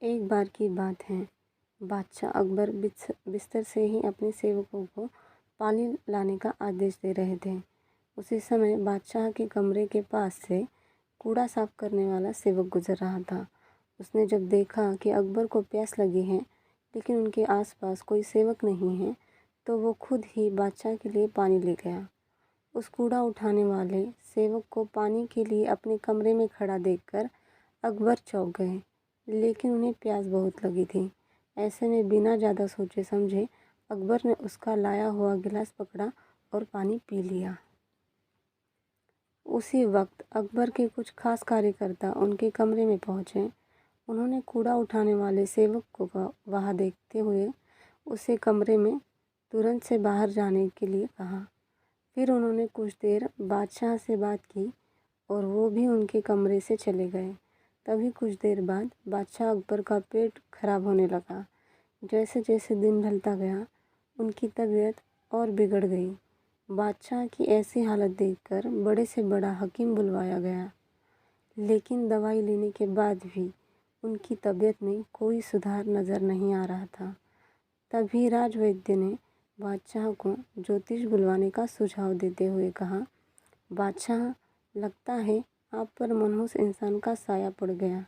एक बार की बात है, बादशाह अकबर बिस्तर से ही अपने सेवकों को पानी लाने का आदेश दे रहे थे। उसी समय बादशाह के कमरे के पास से कूड़ा साफ करने वाला सेवक गुजर रहा था। उसने जब देखा कि अकबर को प्यास लगी है लेकिन उनके आसपास कोई सेवक नहीं है, तो वो खुद ही बादशाह के लिए पानी ले गया। उस कूड़ा उठाने वाले सेवक को पानी के लिए अपने कमरे में खड़ा देखकर अकबर चौंक गए, लेकिन उन्हें प्यास बहुत लगी थी। ऐसे में बिना ज़्यादा सोचे समझे अकबर ने उसका लाया हुआ गिलास पकड़ा और पानी पी लिया। उसी वक्त अकबर के कुछ खास कार्यकर्ता उनके कमरे में पहुंचे। उन्होंने कूड़ा उठाने वाले सेवक को वहां देखते हुए उसे कमरे में तुरंत से बाहर जाने के लिए कहा। फिर उन्होंने कुछ देर बादशाह से बात की और वो भी उनके कमरे से चले गए। तभी कुछ देर बाद बादशाह अकबर का पेट खराब होने लगा। जैसे जैसे दिन ढलता गया उनकी तबीयत और बिगड़ गई। बादशाह की ऐसी हालत देखकर बड़े से बड़ा हकीम बुलवाया गया, लेकिन दवाई लेने के बाद भी उनकी तबीयत में कोई सुधार नज़र नहीं आ रहा था। तभी राजवैद्य ने बादशाह को ज्योतिष बुलवाने का सुझाव देते हुए कहा, बादशाह, लगता है आप पर मनहूस इंसान का साया पड़ गया।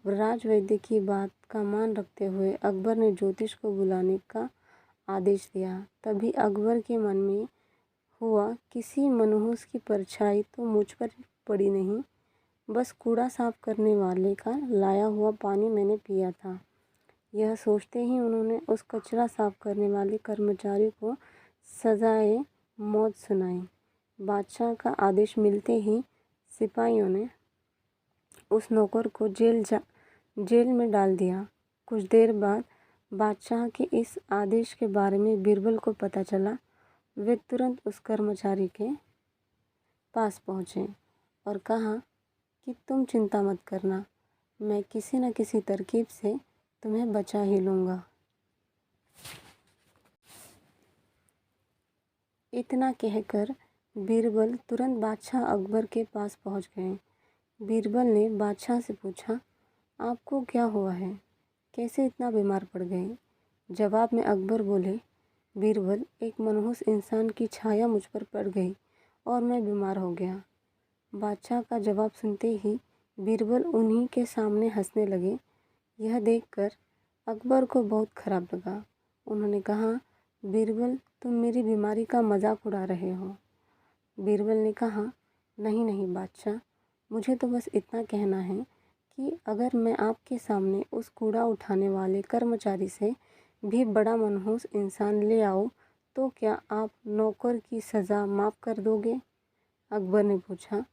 राजवैद्य की बात का मान रखते हुए अकबर ने ज्योतिष को बुलाने का आदेश दिया। तभी अकबर के मन में हुआ, किसी मनहूस की परछाई तो मुझ पर पड़ी नहीं, बस कूड़ा साफ करने वाले का लाया हुआ पानी मैंने पिया था। यह सोचते ही उन्होंने उस कचरा साफ करने वाले कर्मचारी को सजाए मौत सुनाई। बादशाह का आदेश मिलते ही सिपाहियों ने उस नौकर को जेल में डाल दिया। कुछ देर बाद बादशाह के इस आदेश के बारे में बीरबल को पता चला। वे तुरंत उस कर्मचारी के पास पहुँचे और कहा कि तुम चिंता मत करना, मैं किसी न किसी तरकीब से तुम्हें बचा ही लूँगा। इतना कहकर बीरबल तुरंत बादशाह अकबर के पास पहुँच गए। बीरबल ने बादशाह से पूछा, आपको क्या हुआ है, कैसे इतना बीमार पड़ गए? जवाब में अकबर बोले, बीरबल, एक मनहूस इंसान की छाया मुझ पर पड़ गई और मैं बीमार हो गया। बादशाह का जवाब सुनते ही बीरबल उन्हीं के सामने हंसने लगे। यह देखकर अकबर को बहुत खराब लगा। उन्होंने कहा, बीरबल, तुम मेरी बीमारी का मजाक उड़ा रहे हो। बीरबल ने कहा, नहीं नहीं बादशाह, मुझे तो बस इतना कहना है कि अगर मैं आपके सामने उस कूड़ा उठाने वाले कर्मचारी से भी बड़ा मनहूस इंसान ले आऊँ तो क्या आप नौकर की सज़ा माफ़ कर दोगे? अकबर ने पूछा,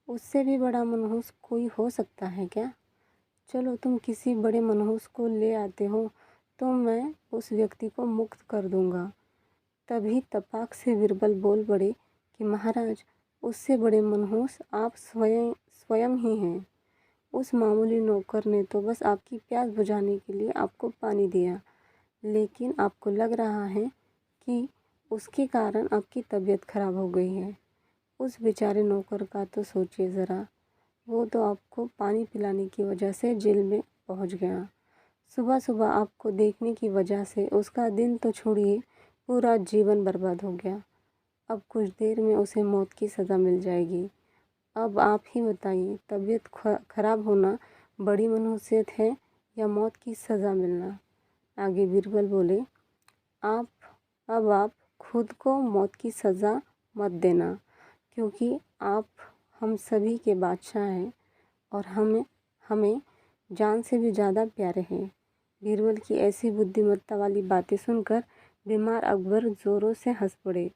उससे भी बड़ा मनहूस कोई हो सकता है क्या? चलो, तुम किसी बड़े मनहूस को ले आते हो तो मैं उस व्यक्ति को मुक्त कर दूंगा। तभी तपाक से बीरबल बोल पड़े कि महाराज, उससे बड़े मनहूस आप स्वयं ही हैं। उस मामूली नौकर ने तो बस आपकी प्यास बुझाने के लिए आपको पानी दिया, लेकिन आपको लग रहा है कि उसके कारण आपकी तबीयत खराब हो गई है। उस बेचारे नौकर का तो सोचिए ज़रा, वो तो आपको पानी पिलाने की वजह से जेल में पहुंच गया। सुबह सुबह आपको देखने की वजह से उसका दिन तो छोड़िए, पूरा जीवन बर्बाद हो गया। अब कुछ देर में उसे मौत की सज़ा मिल जाएगी। अब आप ही बताइए, तबीयत खराब होना बड़ी मनहूसियत है या मौत की सज़ा मिलना? आगे बीरबल बोले, आप खुद को मौत की सज़ा मत देना, क्योंकि आप हम सभी के बादशाह हैं और हमें जान से भी ज़्यादा प्यारे हैं। बीरबल की ऐसी बुद्धिमत्ता वाली बातें सुनकर बीमार अकबर ज़ोरों से हंस पड़े।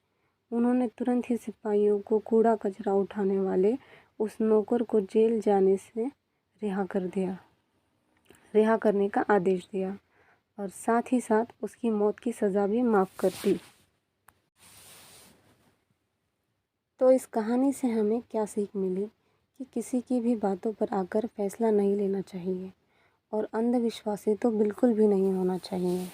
उन्होंने तुरंत ही सिपाहियों को कूड़ा कचरा उठाने वाले उस नौकर को जेल जाने से रिहा करने का आदेश दिया और साथ ही साथ उसकी मौत की सज़ा भी माफ़ कर दी। तो इस कहानी से हमें क्या सीख मिली कि किसी की भी बातों पर आकर फैसला नहीं लेना चाहिए और अंधविश्वासी तो बिल्कुल भी नहीं होना चाहिए।